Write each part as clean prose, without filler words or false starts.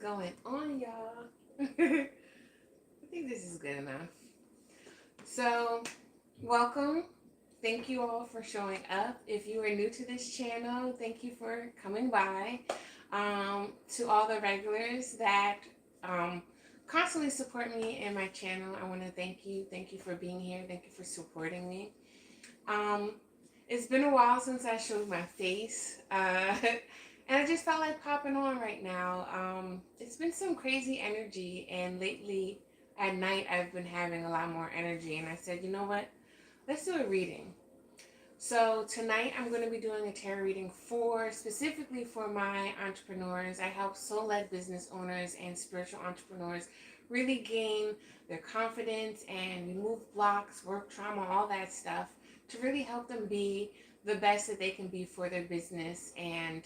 going on, y'all? I think this is good enough. So, welcome. Thank you all for showing up. If you are new to this channel, thank you for coming by. To all the regulars that um, constantly support me in my channel, I want to thank you. Thank you for being here. Thank you for supporting me. Um, it's been a while since I showed my face, and I just felt like popping on right now. It's been some crazy energy, and lately at night I've been having a lot more energy, and I said, you know what? Let's do a reading. So tonight I'm going to be doing a tarot reading specifically for my entrepreneurs. I help soul-led business owners and spiritual entrepreneurs really gain their confidence and remove blocks, work trauma, all that stuff to really help them be the best that they can be for their business and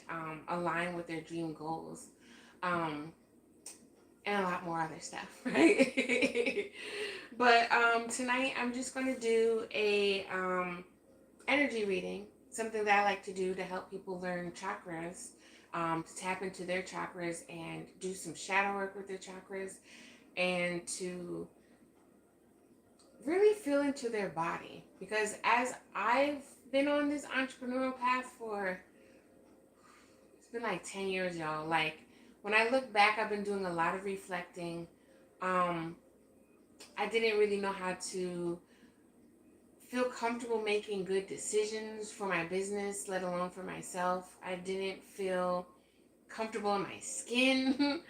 align with their dream goals. Um, and a lot more other stuff, right? But tonight I'm just going to do a energy reading, something that I like to do to help people learn chakras, to tap into their chakras and do some shadow work with their chakras, and to really feel into their body. Because as I've been on this entrepreneurial path it's been like 10 years, y'all. Like, when I look back, I've been doing a lot of reflecting. I didn't really know how to feel comfortable making good decisions for my business, let alone for myself. I didn't feel comfortable in my skin.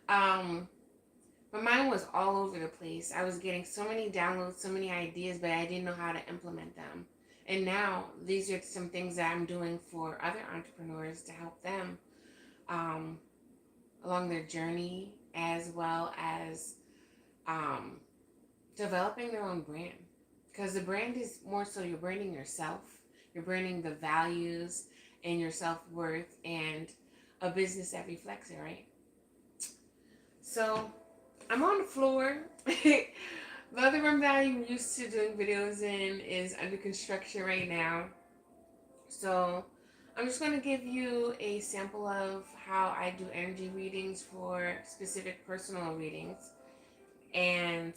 My mind was all over the place. I was getting so many downloads, so many ideas, but I didn't know how to implement them. And now these are some things that I'm doing for other entrepreneurs to help them along their journey, as well as um, developing their own brand. Because the brand is more so you're branding yourself, you're branding the values and your self-worth and a business that reflects it, right? So I'm on the floor. The other room that I'm used to doing videos in is under construction right now. So I'm just going to give you a sample of how I do energy readings for specific personal readings. And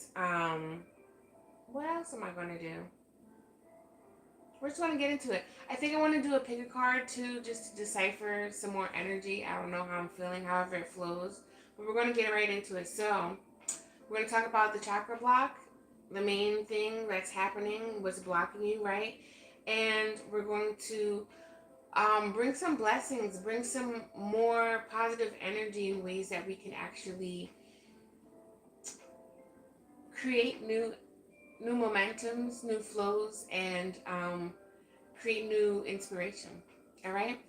what else am I going to do? We're just going to get into it. I think I want to do a pick a card too, just to decipher some more energy. I don't know how I'm feeling, however it flows. But we're going to get right into it. So we're going to talk about the chakra block, the main thing that's happening, what's blocking you, right? And we're going to bring some blessings, bring some more positive energy in ways that we can actually create new momentums, new flows, and create new inspiration. All right.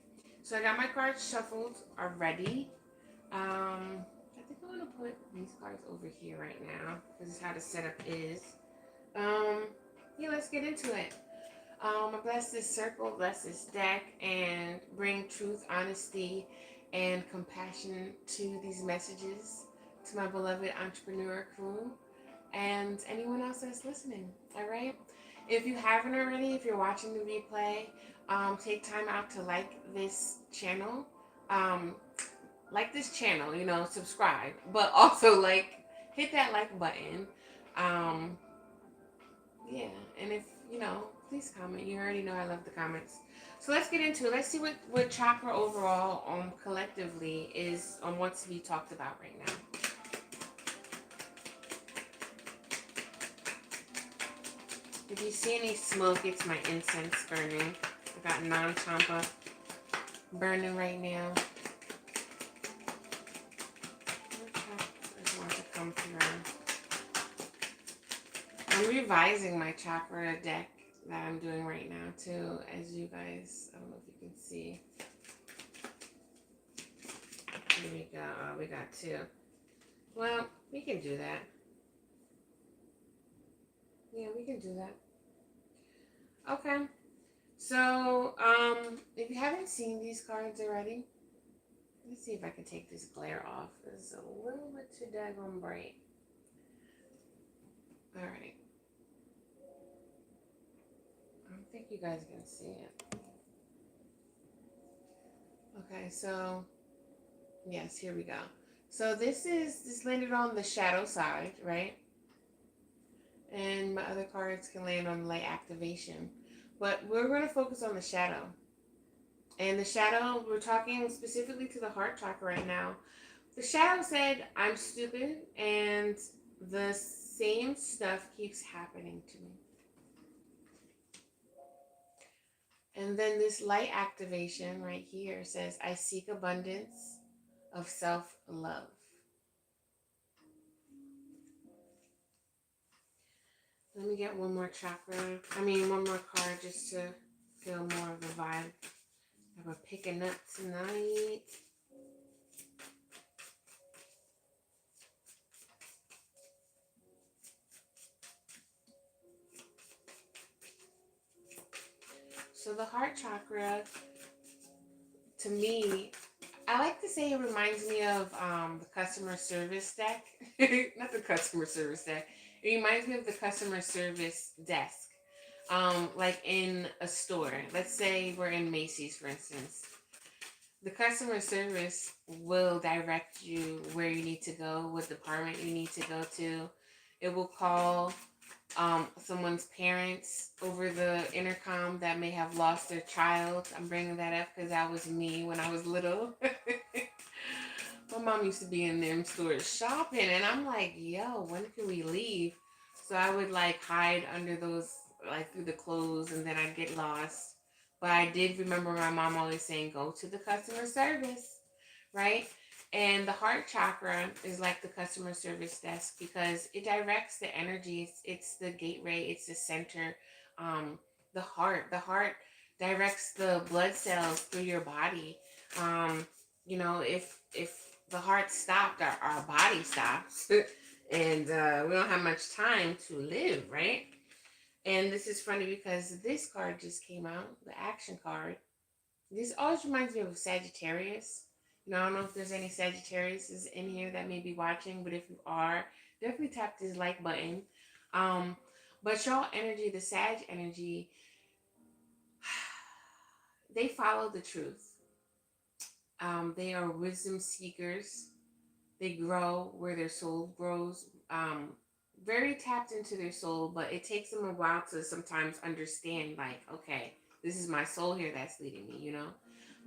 So I got my cards shuffled already. I think I'm gonna put these cards over here right now. This is how the setup is. Yeah, let's get into it. I bless this circle, bless this deck, and bring truth, honesty, and compassion to these messages to my beloved entrepreneur crew and anyone else that's listening. All right. If you haven't already, if you're watching the replay, take time out to like this channel. Subscribe, but also hit that like button. Um, yeah, and if please comment. You already know I love the comments. So let's get into it. Let's see what chakra overall collectively is wants to be talked about right now. If you see any smoke, it's my incense burning. I got non-champa burning right now. I just want to come through. I'm revising my chakra deck that I'm doing right now too, as you guys, I don't know if you can see. Here we go. Oh, we got two. Well, we can do that. Yeah, we can do that. Okay. So, if you haven't seen these cards already, let's see if I can take this glare off. It's a little bit too daggone bright. All right. I don't think you guys can see it. Okay, so yes, here we go. So this landed on the shadow side, right? And my other cards can land on light activation. But we're going to focus on the shadow. And the shadow, we're talking specifically to the heart chakra right now. The shadow said, I'm stupid, and the same stuff keeps happening to me. And then this light activation right here says, I seek abundance of self love. Let me get one more chakra. One more card just to feel more of the vibe. Have a pick a nut tonight. So the heart chakra, to me, I like to say it reminds me of the customer service deck. Not the customer service deck. It reminds me of the customer service desk. Like in a store. Let's say we're in Macy's, for instance. The customer service will direct you where you need to go, what department you need to go to. It will call someone's parents over the intercom that may have lost their child. I'm bringing that up because that was me when I was little. My mom used to be in them stores shopping, and I'm like, yo, when can we leave? So I would like hide under those, like through the clothes, and then I'd get lost. But I did remember my mom always saying, go to the customer service, right? And the heart chakra is like the customer service desk because it directs the energies. It's the gateway. It's the center. Um, the heart. The heart directs the blood cells through your body. If the heart stopped, our body stops, and we don't have much time to live, right? And this is funny because this card just came out, the action card. This always reminds me of Sagittarius. I don't know if there's any Sagittarius in here that may be watching, but if you are, definitely tap this like button. Um, but y'all energy, the Sag energy, they follow the truth. They are wisdom seekers. They grow where their soul grows. Very tapped into their soul, but it takes them a while to sometimes understand, like, okay, this is my soul here that's leading me.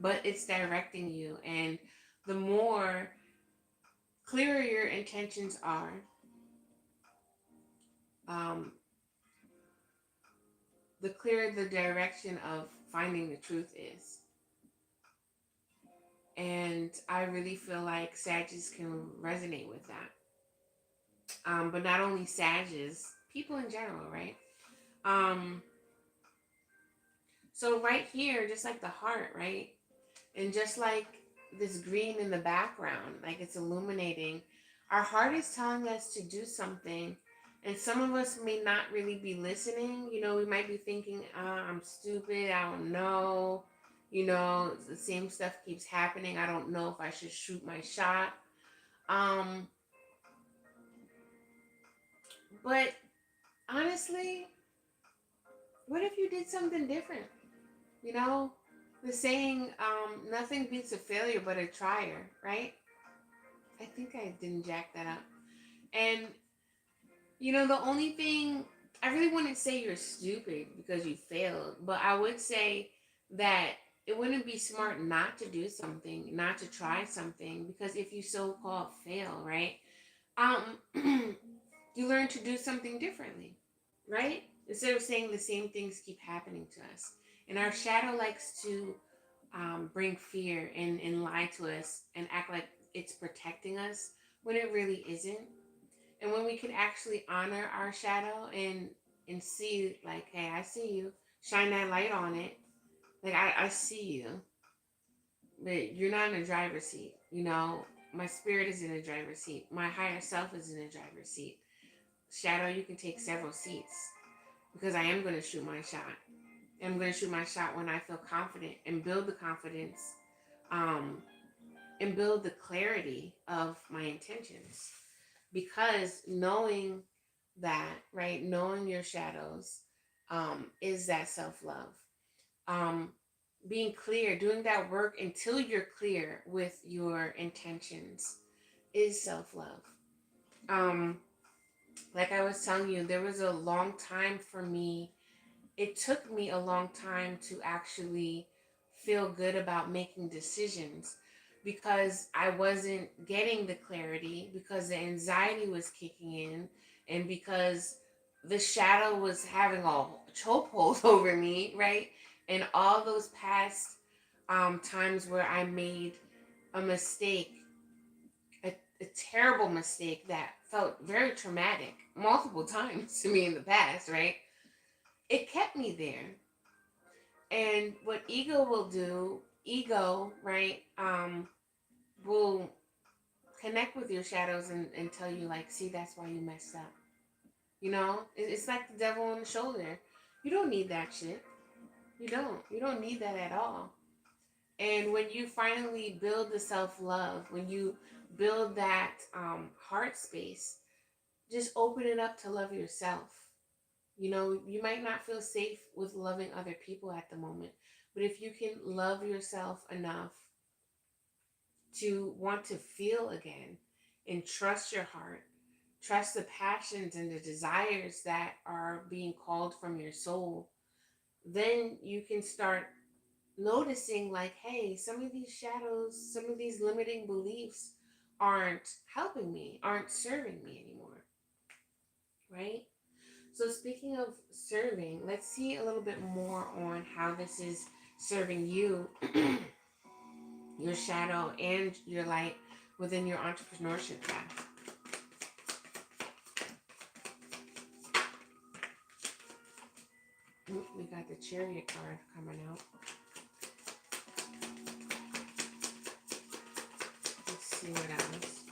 But it's directing you. And the more clearer your intentions are, um, the clearer the direction of finding the truth is. And I really feel like Sages can resonate with that. But not only Sages, people in general, right? Um, so right here, just like the heart, right? And just like this green in the background, like it's illuminating, our heart is telling us to do something. And some of us may not really be listening. We might be thinking, I'm stupid. I don't know. The same stuff keeps happening. I don't know if I should shoot my shot. Um, but honestly, what if you did something different? You know, the saying, nothing beats a failure but a trier, right? I think I didn't jack that up. And, the only thing, I really wouldn't say you're stupid because you failed, but I would say that it wouldn't be smart not to do something, not to try something, because if you so-called fail, right? Um, you learn to do something differently, right? Instead of saying the same things keep happening to us. And our shadow likes to bring fear and lie to us and act like it's protecting us when it really isn't. And when we can actually honor our shadow and see, like, hey, I see you, shine that light on it. Like, I see you, but you're not in a driver's seat. My spirit is in a driver's seat. My higher self is in a driver's seat. Shadow, you can take several seats because I am going to shoot my shot. I'm going to shoot my shot when I feel confident and build the confidence, um, and build the clarity of my intentions. Because knowing that, right, knowing your shadows, is that self-love. Um, Being clear, doing that work until you're clear with your intentions is self-love. Um, like I was telling you, there was a long time for me. It took me a long time to actually feel good about making decisions because I wasn't getting the clarity, because the anxiety was kicking in, and because the shadow was having a chokehold over me, right? And all those past times where I made a mistake, a terrible mistake that felt very traumatic multiple times to me in the past, right? It kept me there. And what ego will do, ego, right, will connect with your shadows and tell you, like, see, that's why you messed up. You know, it's like the devil on the shoulder. You don't need that shit. You don't. You don't need that at all. And when you finally build the self love, when you build that heart space, just open it up to love yourself. You know, you might not feel safe with loving other people at the moment, but if you can love yourself enough to want to feel again and trust your heart, trust the passions and the desires that are being called from your soul, then you can start noticing, like, hey, some of these shadows, some of these limiting beliefs aren't helping me, aren't serving me anymore, right? So, speaking of serving, let's see a little bit more on how this is serving you, your shadow, and your light within your entrepreneurship path. Ooh, we got the chariot card coming out. Let's see what else.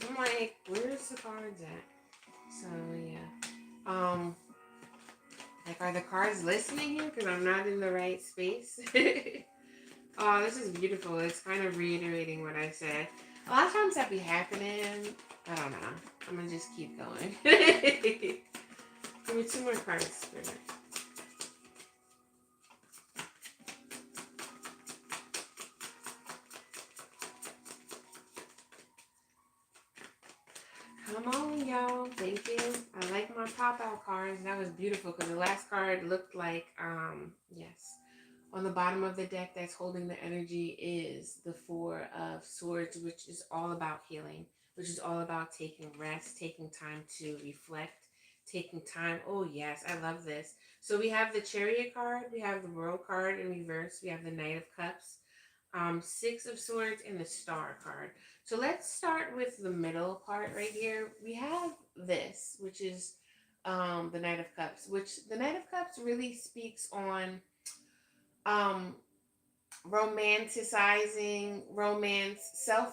I'm like, where's the cards at? So, yeah. Like, are the cards listening here? Because I'm not in the right space. Oh, this is beautiful. It's kind of reiterating what I said. A lot of times that be happening. I don't know. I'm gonna just keep going. Give me two more cards, Spirit. Come on, y'all. Thank you. I like my pop-out cards. That was beautiful because the last card looked like, yes. On the bottom of the deck that's holding the energy is the Four of Swords, which is all about healing, which is all about taking rest, taking time to reflect, taking time. Oh, yes, I love this. So we have the Chariot card, we have the World card in reverse, we have the Knight of Cups, Six of Swords, and the Star card. So let's start with the middle part right here. We have this, which is the Knight of Cups, which the Knight of Cups really speaks on um romanticizing romance,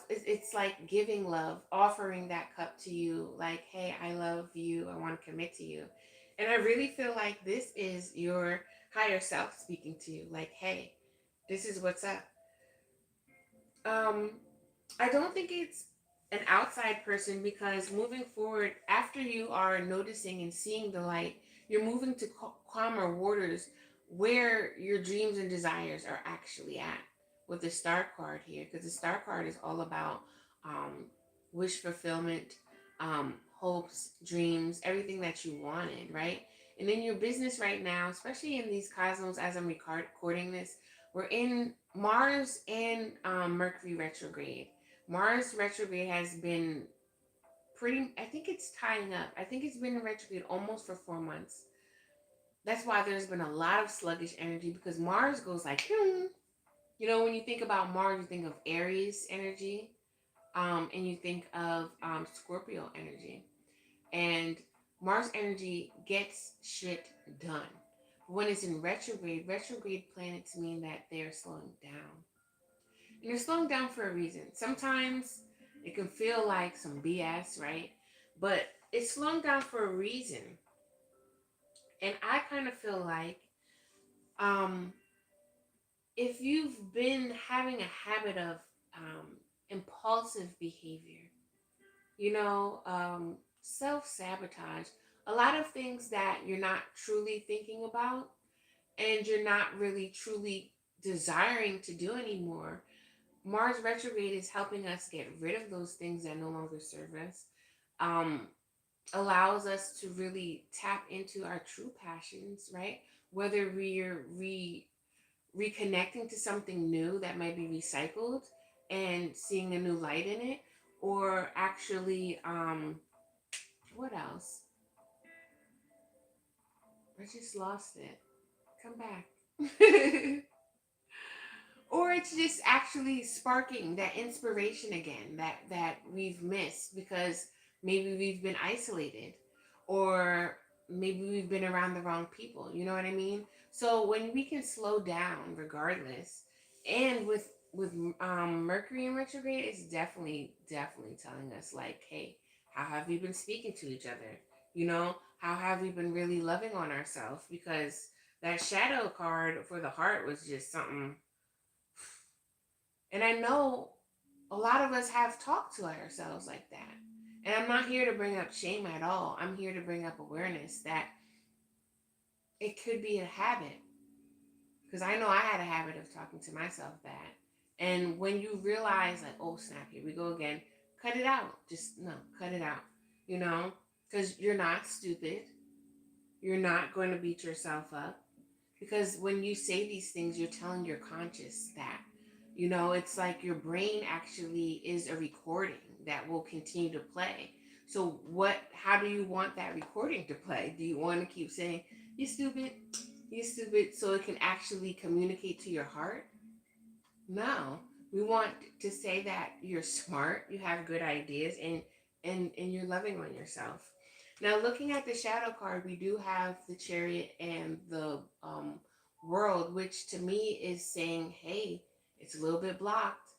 it's like giving love, offering that cup to you, like, hey, I love you, I want to commit to you. And I really feel like this is your higher self speaking to you, like, hey, this is what's up. um I don't think it's an outside person, because moving forward, after you are noticing and seeing the light, you're moving to calmer waters where your dreams and desires are actually at with the star card here, because the star card is all about um, wish fulfillment, hopes, dreams, everything that you wanted, right? And in your business right now, especially in these cosmos, as I'm recording this, we're in Mars and Mercury retrograde. Mars retrograde has been pretty, I think it's tying up. I think it's been in retrograde almost for 4 months. That's why there's been a lot of sluggish energy, because Mars goes like, you know, when you think about Mars, you think of Aries energy, and you think of Scorpio energy. And Mars energy gets shit done. When it's in retrograde planets mean that they're slowing down. And they're slowing down for a reason. Sometimes it can feel like some BS, right? But it's slowing down for a reason. And I kind of feel like um, if you've been having a habit of impulsive behavior, you know, self sabotage, a lot of things that you're not truly thinking about, and you're not really truly desiring to do anymore. Mars retrograde is helping us get rid of those things that no longer serve us. Um, Allows us to really tap into our true passions, right? Whether we're reconnecting to something new that might be recycled and seeing a new light in it, or actually, what else? I just lost it. Come back. Or it's just actually sparking that inspiration again that we've missed because maybe we've been isolated, or maybe we've been around the wrong people, you know what I mean? So when we can slow down regardless, and with Mercury in retrograde, it's definitely telling us like, hey, how have we been speaking to each other? You know, how have we been really loving on ourselves? Because that shadow card for the heart was just something. And I know a lot of us have talked to ourselves like that. And I'm not here to bring up shame at all. I'm here to bring up awareness that it could be a habit. Because I know I had a habit of talking to myself bad. And when you realize, like, oh, snap, here we go again, cut it out. Just, no, cut it out. You know? Because you're not stupid. You're not going to beat yourself up. Because when you say these things, you're telling your conscious that. You know, it's like your brain actually is a recording that will continue to play. So how do you want that recording to play? Do you want to keep saying, you stupid, you stupid, so it can actually communicate to your heart? No. We want to say that you're smart, you have good ideas, and you're loving on yourself. Now, looking at the shadow card, we do have the Chariot and the World, which to me is saying, hey, it's a little bit blocked.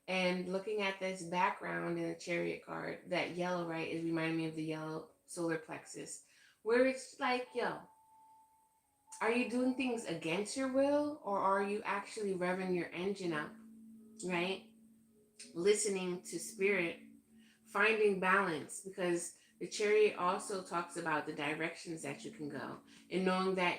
And looking at this background in the Chariot card, that yellow, right, is reminding me of the yellow solar plexus, where it's like, yo, are you doing things against your will, or are you actually revving your engine up, right? Listening to spirit, finding balance, because the Chariot also talks about the directions that you can go, and knowing that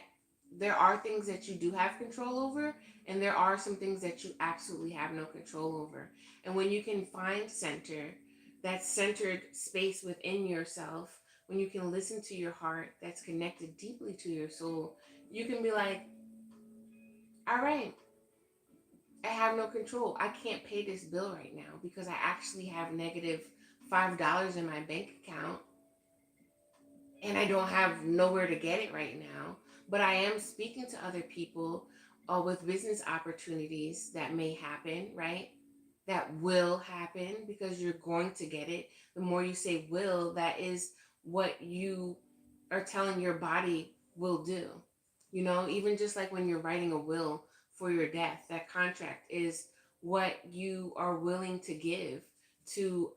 there are things that you do have control over, and there are some things that you absolutely have no control over. And when you can find center, that centered space within yourself, when you can listen to your heart that's connected deeply to your soul, you can be like, all right, I have no control. I can't pay this bill right now because I actually have negative $5 in my bank account, and I don't have nowhere to get it right now. But I am speaking to other people with business opportunities that may happen, right? That will happen because you're going to get it. The more you say will, that is what you are telling your body will do. You know, even just like when you're writing a will for your death, that contract is what you are willing to give to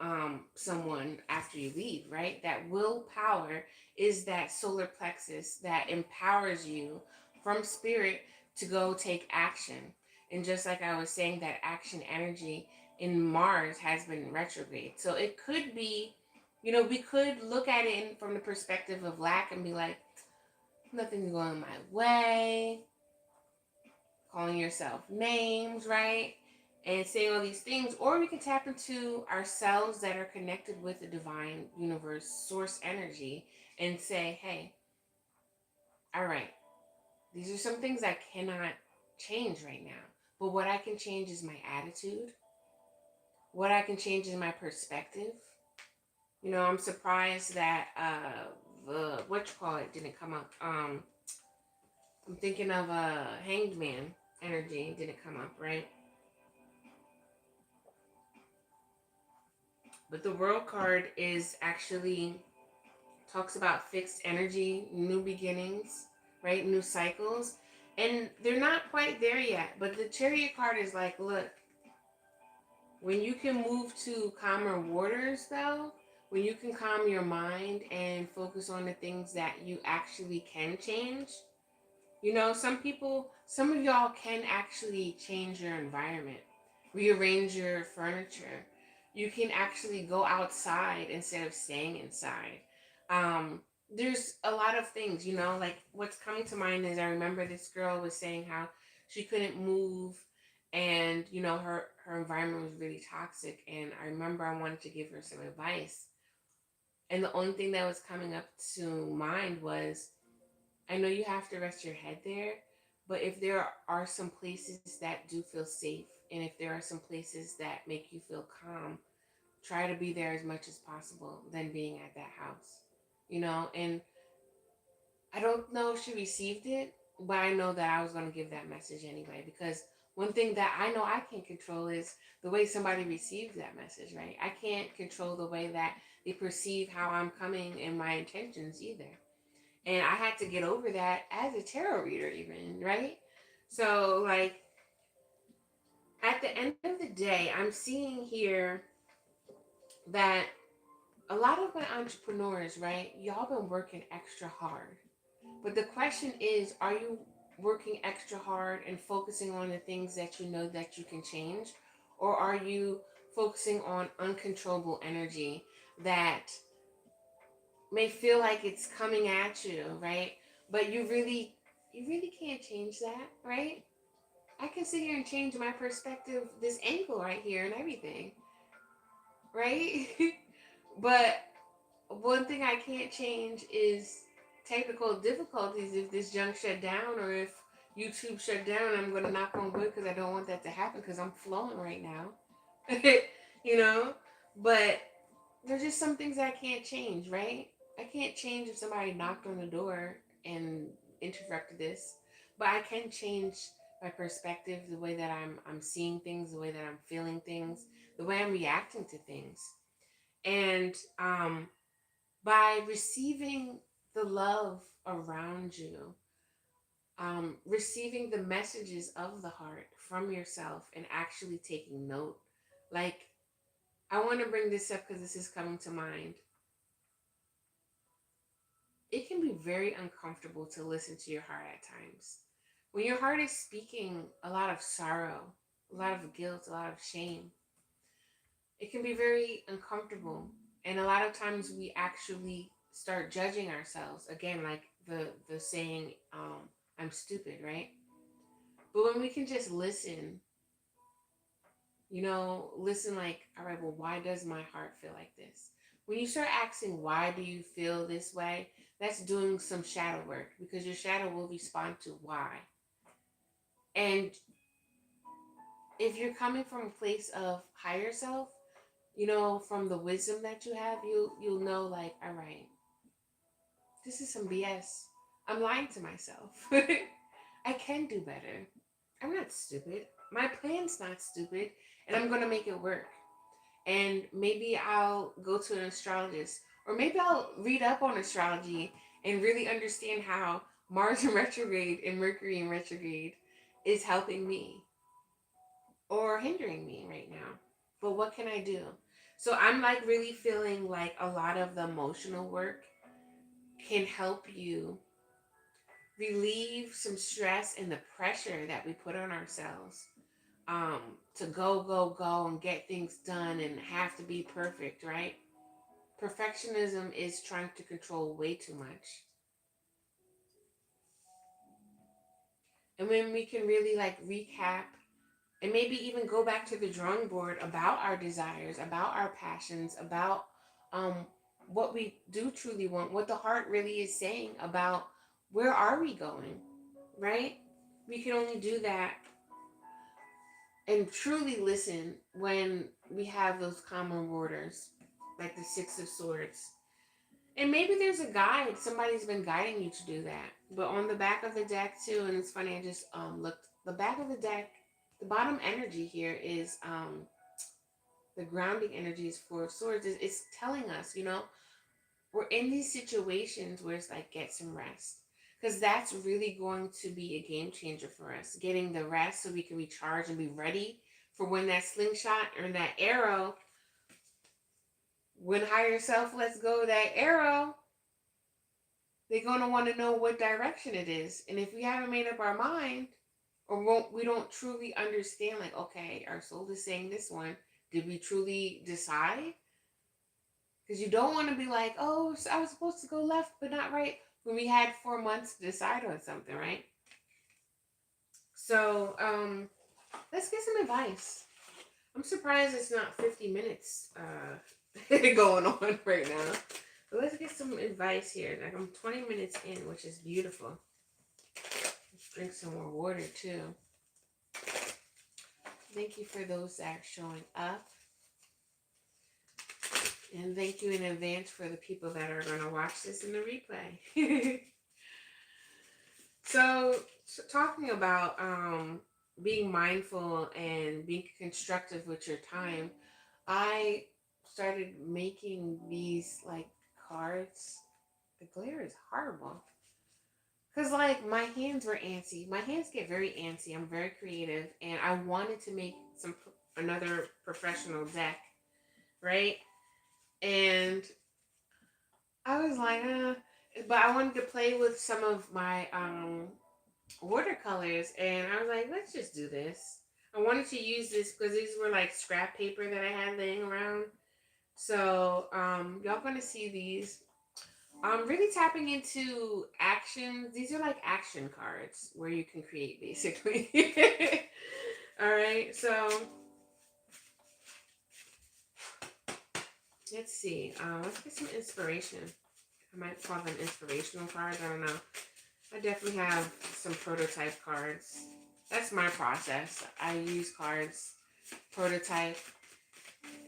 someone after you leave, right? That willpower is that solar plexus that empowers you from spirit to go take action. And just like I was saying, that action energy in Mars has been retrograde. So it could be, you know, we could look at it from the perspective of lack and be like, nothing's going my way, calling yourself names, right? And saying all these things. Or we can tap into ourselves that are connected with the divine universe, source energy, and say, hey, all right, these are some things I cannot change right now. But what I can change is my attitude. What I can change is my perspective. You know, I'm surprised that the what you call it didn't come up. I'm thinking of Hanged Man energy didn't come up, right? But the World card is actually talks about fixed energy, new beginnings, right? New cycles. And they're not quite there yet. But the Chariot card is like, look, when you can move to calmer waters, though, when you can calm your mind and focus on the things that you actually can change, you know, some of y'all can actually change your environment, rearrange your furniture. You can actually go outside instead of staying inside. Um, there's a lot of things, like what's coming to mind is I remember this girl was saying how she couldn't move, and her environment was really toxic, and I remember I wanted to give her some advice, and the only thing that was coming up to mind was, I know you have to rest your head there, but if there are some places that do feel safe, and if there are some places that make you feel calm, try to be there as much as possible than being at that house. And I don't know if she received it, but I know that I was going to give that message anyway, because one thing that I know I can't control is the way somebody receives that message, right? I can't control the way that they perceive how I'm coming and my intentions either. And I had to get over that as a tarot reader, even, right? So, like, at the end of the day, I'm seeing here that a lot of my entrepreneurs, right, y'all been working extra hard. But the question is, are you working extra hard and focusing on the things that you know that you can change? Or are you focusing on uncontrollable energy that may feel like it's coming at you, right? But you really can't change that, right? I can sit here and change my perspective, this angle right here and everything, right? But one thing I can't change is technical difficulties. If this junk shut down, or if YouTube shut down, I'm going to knock on wood because I don't want that to happen, because I'm flowing right now. you know? But there's just some things I can't change, right? I can't change if somebody knocked on the door and interrupted this, but I can change my perspective, the way that I'm seeing things, the way that I'm feeling things, the way I'm reacting to things. And by receiving the love around you, receiving the messages of the heart from yourself, and actually taking note. Like, I want to bring this up because this is coming to mind. It can be very uncomfortable to listen to your heart at times. When your heart is speaking a lot of sorrow, a lot of guilt, a lot of shame, it can be very uncomfortable. And a lot of times we actually start judging ourselves. Again, like the saying, I'm stupid, right? But when we can just listen, listen, like, all right, well, why does my heart feel like this? When you start asking, why do you feel this way? That's doing some shadow work, because your shadow will respond to why. And if you're coming from a place of higher self, from the wisdom that you have, you'll know, like, all right, this is some BS. I'm lying to myself. I can do better. I'm not stupid. My plan's not stupid, and I'm gonna make it work. And maybe I'll go to an astrologist, or maybe I'll read up on astrology and really understand how Mars in retrograde and Mercury in retrograde is helping me or hindering me right now. But what can I do? So I'm like really feeling like a lot of the emotional work can help you relieve some stress and the pressure that we put on ourselves, to go and get things done and have to be perfect, right? Perfectionism is trying to control way too much. And when we can really like recap, and maybe even go back to the drawing board about our desires, about our passions, about um what we do truly want, what the heart really is saying about where are we going, right? We can only do that and truly listen when we have those common borders, like the Six of Swords. And maybe there's a guide. Somebody's been guiding you to do that. But on the back of the deck too, and it's funny, I just looked the back of the deck. The bottom energy here is the grounding energy is Four of Swords. It's telling us, we're in these situations where it's like, get some rest. Because that's really going to be a game changer for us. Getting the rest so we can recharge and be ready for when that slingshot or that arrow, when higher self lets go of that arrow, they're going to want to know what direction it is. And if we haven't made up our mind, or we don't truly understand, like, okay, our soul is saying this one, did we truly decide? Because you don't want to be like, oh, so I was supposed to go left, but not right, when we had 4 months to decide on something, right? So, let's get some advice. I'm surprised it's not 50 minutes going on right now. But let's get some advice here. Like, I'm 20 minutes in, which is beautiful. Let's drink some more water too. Thank you for those that are showing up. And thank you in advance for the people that are going to watch this in the replay. So, talking about being mindful and being constructive with your time, I started making these like cards. The glare is horrible. Because like my hands were antsy. My hands get very antsy. I'm very creative. And I wanted to make another professional deck, right? And I was like, but I wanted to play with some of my watercolors, and I was like, let's just do this. I wanted to use this because these were like scrap paper that I had laying around. So y'all gonna see these. I'm really tapping into actions. These are like action cards where you can create basically. All right, so let's see. Let's get some inspiration. I might call them inspirational cards. I don't know. I definitely have some prototype cards. That's my process. I use cards, prototype,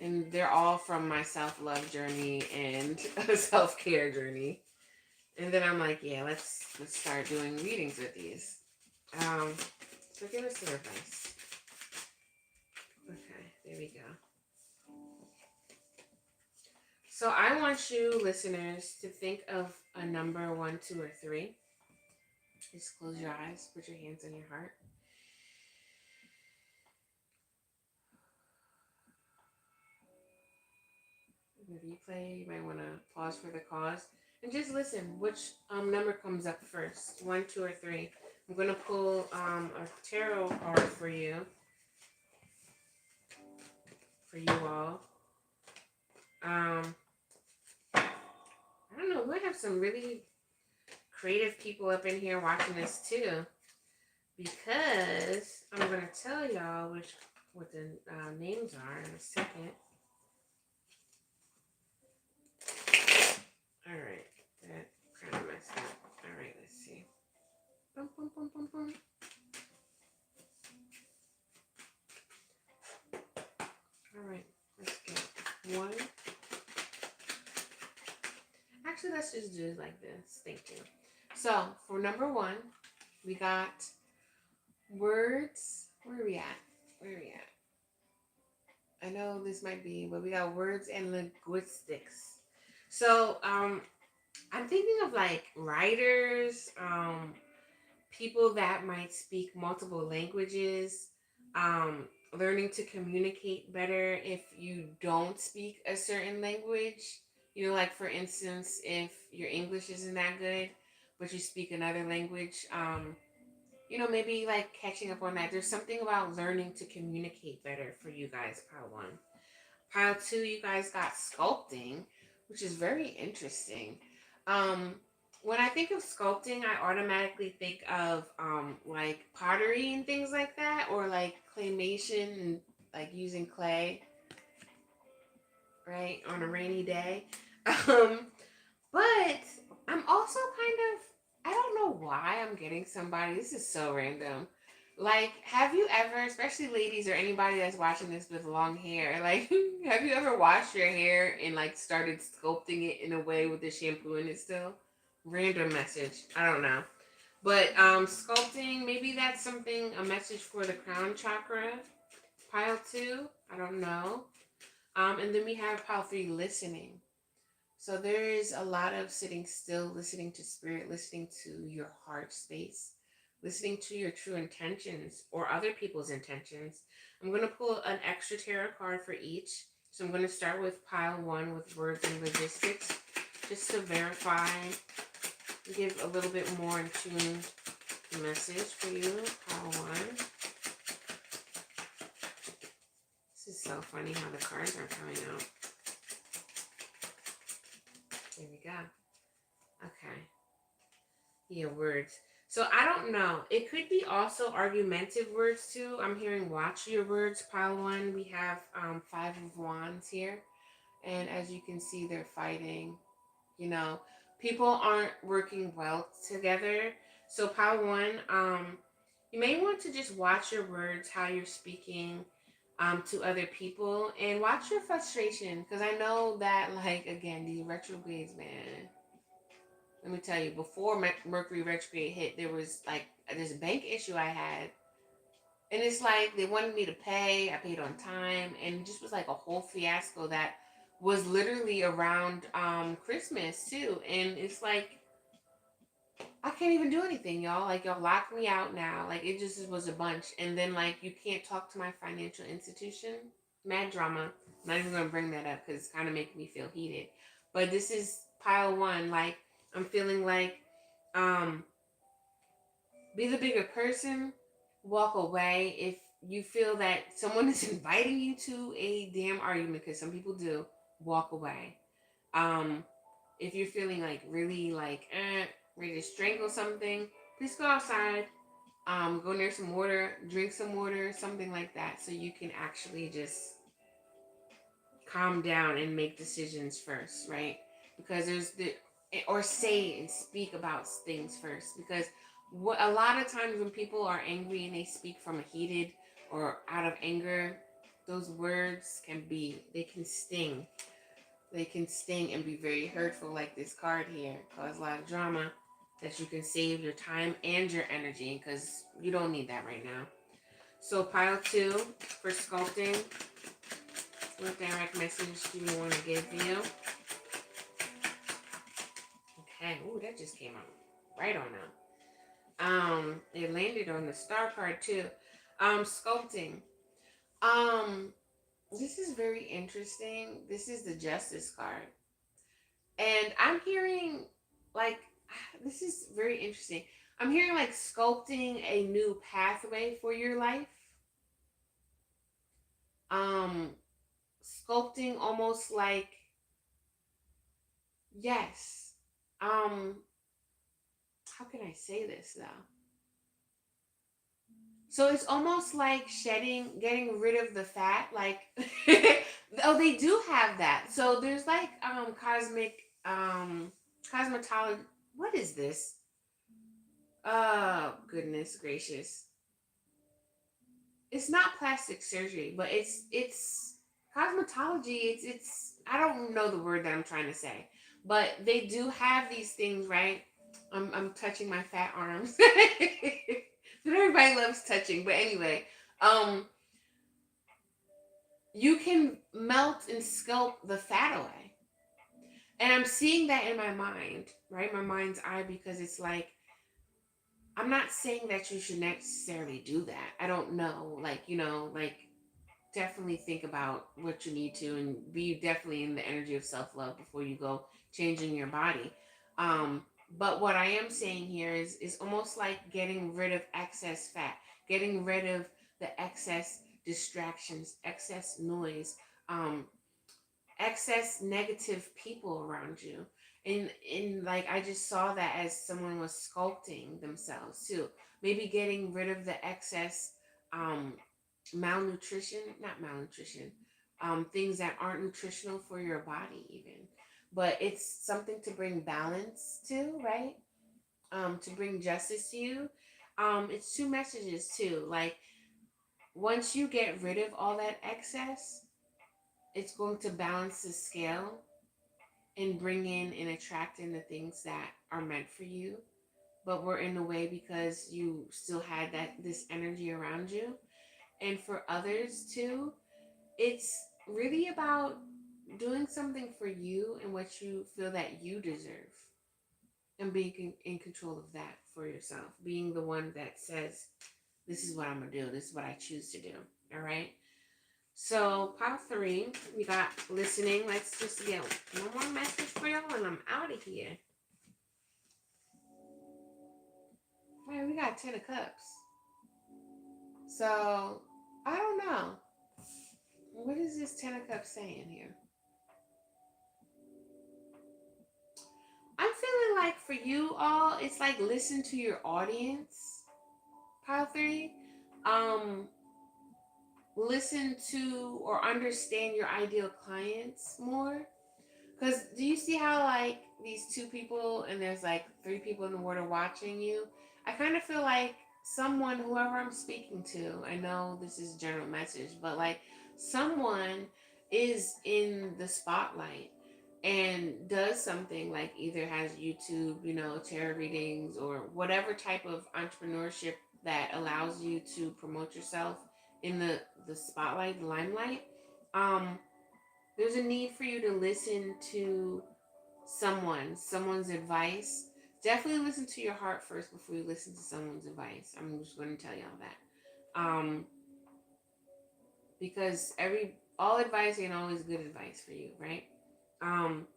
and they're all from my self-love journey and a self-care journey. And then I'm like, yeah, let's start doing readings with these. So give us some advice. Okay, there we go. So I want you listeners to think of a number 1, 2, or 3. Just close your eyes, put your hands on your heart. In the replay, you might want to pause for the cause and just listen. Which number comes up first? 1, 2, or 3? I'm going to pull a tarot card for you all. I don't know. We might have some really creative people up in here watching this too, because I'm going to tell y'all what the names are in a second. All right, that kind of messed up. All right, let's see. Boom, boom, boom, boom, boom. All right, let's get 1. Actually, let's just do it like this. Thank you. So, for number 1, we got words. Where are we at? I know this might be, but we got words and linguistics. So, I'm thinking of like writers, people that might speak multiple languages, learning to communicate better if you don't speak a certain language. You know, like for instance, if your English isn't that good, but you speak another language, you know, maybe like catching up on that. There's something about learning to communicate better for you guys, pile 1. Pile 2, you guys got sculpting, which is very interesting. When I think of sculpting, I automatically think of like pottery and things like that, or like claymation and like using clay, right, on a rainy day. But I'm also kind of, I don't know why I'm getting somebody. This is so random. Like, have you ever, especially ladies or anybody that's watching this with long hair, like, have you ever washed your hair and like started sculpting it in a way with the shampoo in it still? Random message. I don't know. But sculpting, maybe that's something, a message for the crown chakra. Pile 2, I don't know. And then we have pile 3, listening. So there is a lot of sitting still, listening to spirit, listening to your heart space, listening to your true intentions or other people's intentions. I'm going to pull an extra tarot card for each. So I'm going to start with pile 1 with words and logistics, just to verify, give a little bit more in tune message for you. Pile 1. This is so funny how the cards are coming out. There we go. Okay. Yeah, words. So I don't know. It could be also argumentative words too. I'm hearing watch your words, pile one. We have five of wands here. And as you can see, they're fighting. You know, people aren't working well together. So pile one, you may want to just watch your words, how you're speaking to other people, and watch your frustration. Because I know that, like, again, these retrogrades, man. Let me tell you, before Mercury retrograde hit, there was like this bank issue I had. And it's like they wanted me to pay. I paid on time. And it just was like a whole fiasco that was literally around Christmas too. And it's like, I can't even do anything, y'all. Like, y'all locked me out now. Like, it just was a bunch. And then, like, you can't talk to my financial institution. Mad drama. I'm not even going to bring that up because it's kind of making me feel heated. But this is pile one. Like, I'm feeling like, um, be the bigger person. Walk away. If you feel that someone is inviting you to a damn argument, because some people do, walk away. Um, if you're feeling like really like ready to strangle something, please go outside. Go near some water, drink some water, something like that, so you can actually just calm down and make decisions first, right? Because there's the or say and speak about things first, because what a lot of times when people are angry and they speak from a heated or out of anger, those words they can sting. They can sting and be very hurtful, like this card here, cause a lot of drama that you can save your time and your energy, because you don't need that right now. So pile two for sculpting. What direct message do you want to give you? Okay, ooh, that just came out right on now. It landed on the star card too. Sculpting. This is very interesting. This is the Justice card. And I'm hearing like this is very interesting. I'm hearing like sculpting a new pathway for your life. Um Sculpting almost like yes. Um how can I say this though? So it's almost like getting rid of the fat. Like, oh, they do have that. So there's like cosmetology. What is this? Oh goodness gracious! It's not plastic surgery, but it's cosmetology. It's I don't know the word that I'm trying to say, but they do have these things, right? I'm touching my fat arms. But everybody loves touching. But anyway, um, you can melt and sculpt the fat away. And I'm seeing that in my mind, right? My mind's eye, because it's like, I'm not saying that you should necessarily do that. I don't know. Like, like definitely think about what you need to and be definitely in the energy of self-love before you go changing your body. But what I am saying here is almost like getting rid of excess fat, getting rid of the excess distractions, excess noise, um, excess negative people around you. And like I just saw that as someone was sculpting themselves too. Maybe getting rid of the excess um malnutrition, not malnutrition, things that aren't nutritional for your body even. But it's something to bring balance to, right? To bring justice to you. It's two messages too. Like once you get rid of all that excess, it's going to balance the scale and bring in and attract in the things that are meant for you, but were in the way because you still had this energy around you. And for others too, it's really about doing something for you and what you feel that you deserve, and being in control of that for yourself, being the one that says, this is what I'm gonna do, this is what I choose to do. All right. So part three, we got listening. Let's just get one more message for y'all and I'm out of here. Man, we got 10 of cups. So I don't know. What is this 10 of cups saying here? like for you all, it's like listen to your audience. Pile three. Um, listen to or understand your ideal clients more. Because do you see how like these two people and there's like three people in the water watching you? I kind of feel like someone, whoever I'm speaking to, I know this is general message, but like someone is in the spotlight and does something like either has YouTube, tarot readings or whatever type of entrepreneurship that allows you to promote yourself in the spotlight, the limelight. Um, there's a need for you to listen to someone's advice. Definitely listen to your heart first before you listen to someone's advice. I'm just going to tell y'all that. Because all advice ain't always good advice for you, right? Um,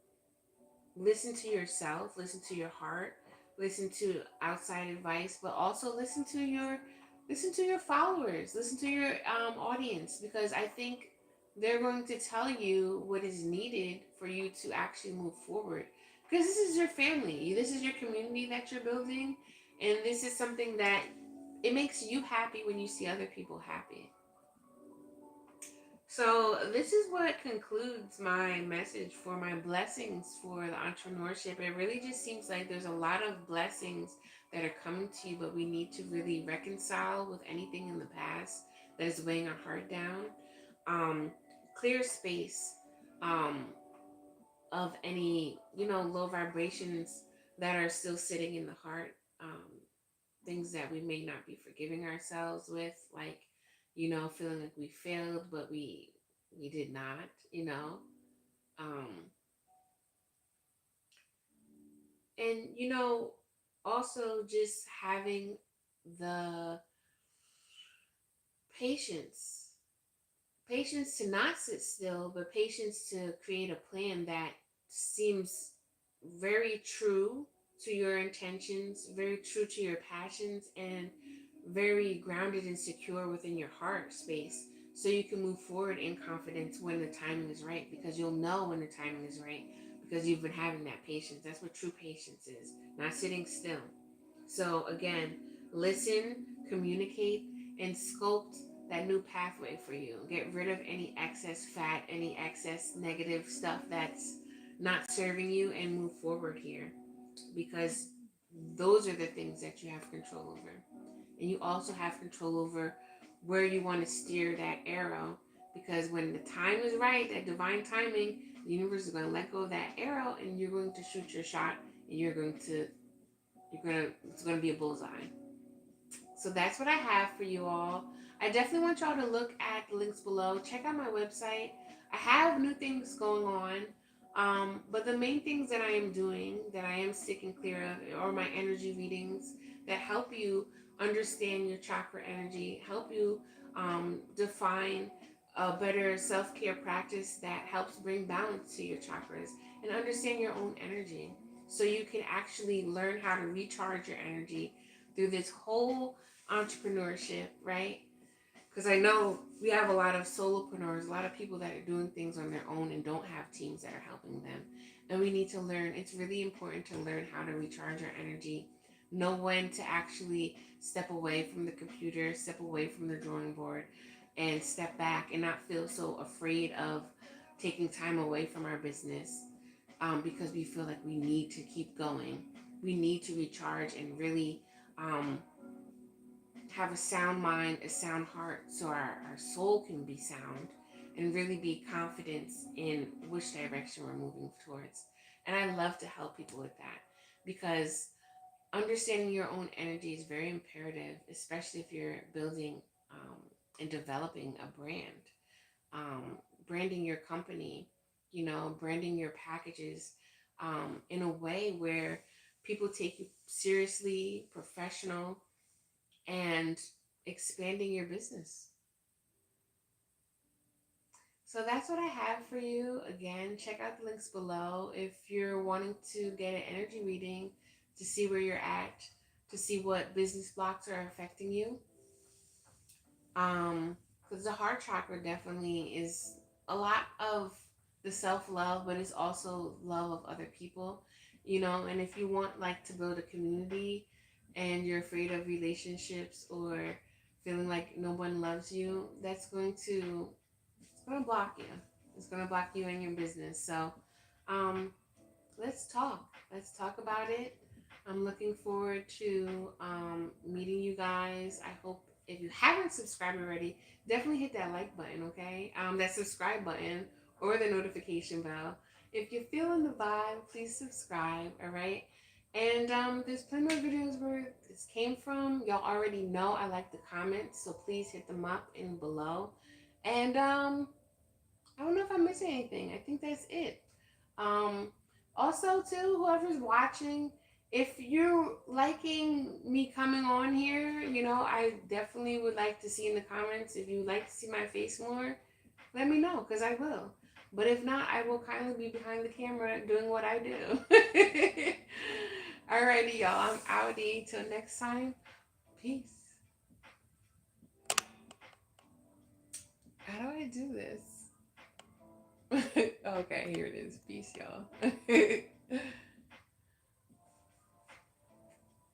listen to yourself, listen to your heart, listen to outside advice, but also listen to your followers, listen to your audience, because I think they're going to tell you what is needed for you to actually move forward. Because this is your family, this is your community that you're building, and this is something that it makes you happy when you see other people happy. So this is what concludes my message for my blessings for the entrepreneurship. It really just seems like there's a lot of blessings that are coming to you, but we need to really reconcile with anything in the past that is weighing our heart down. Um, clear space um, of any, low vibrations that are still sitting in the heart. Things that we may not be forgiving ourselves with, like, feeling like we failed, but we did not, um and also just having the patience patience to not sit still, but patience to create a plan that seems very true to your intentions, very true to your passions, and very grounded and secure within your heart space, so you can move forward in confidence when the timing is right, because you'll know when the timing is right because you've been having that patience. That's what true patience is, not sitting still. So again, listen, communicate, and sculpt that new pathway for you. Get rid of any excess fat, any excess negative stuff that's not serving you, and move forward here, because those are the things that you have control over. And you also have control over where you want to steer that arrow, because when the time is right, that divine timing, the universe is going to let go of that arrow and you're going to shoot your shot, and it's going to be a bullseye. So that's what I have for you all. I definitely want y'all to look at the links below. Check out my website. I have new things going on. But the main things that I am doing, that I am sticking clear of, are my energy readings that help you understand your chakra energy, help you define a better self-care practice that helps bring balance to your chakras, and understand your own energy, so you can actually learn how to recharge your energy through this whole entrepreneurship, right? Because I know we have a lot of solopreneurs, a lot of people that are doing things on their own and don't have teams that are helping them. And we need to learn, it's really important to learn how to recharge our energy, know when to actually step away from the computer, step away from the drawing board, and step back and not feel so afraid of taking time away from our business, because we feel like we need to keep going. We need to recharge and really um, have a sound mind, a sound heart, so our soul can be sound and really be confident in which direction we're moving towards. And I love to help people with that, because understanding your own energy is very imperative, especially if you're building and developing a brand, branding your company, branding your packages in a way where people take you seriously, professional, and expanding your business. So that's what I have for you. Again, check out the links below if you're wanting to get an energy reading to see where you're at, to see what business blocks are affecting you. Because the heart chakra definitely is a lot of the self love, but it's also love of other people. you know. And if you want like to build a community and you're afraid of relationships or feeling like no one loves you, it's going to block you. It's going to block you in your business. So um let's talk. Let's talk about it. I'm looking forward to meeting you guys. I hope if you haven't subscribed already, definitely hit that like button, okay? That subscribe button or the notification bell. If you're feeling the vibe, please subscribe, all right? And there's plenty of videos where this came from. Y'all already know I like the comments, so please hit them up in below. And I don't know if I'm missing anything. I think that's it. Um, Also, too, whoever's watching, if you're liking me coming on here, you know, I definitely would like to see in the comments. If you would like to see my face more, let me know, because I will. But if not, I will kindly be behind the camera doing what I do. Alrighty, y'all. I'm outie. Till next time. Peace. How do I do this? Okay, here it is. Peace, y'all.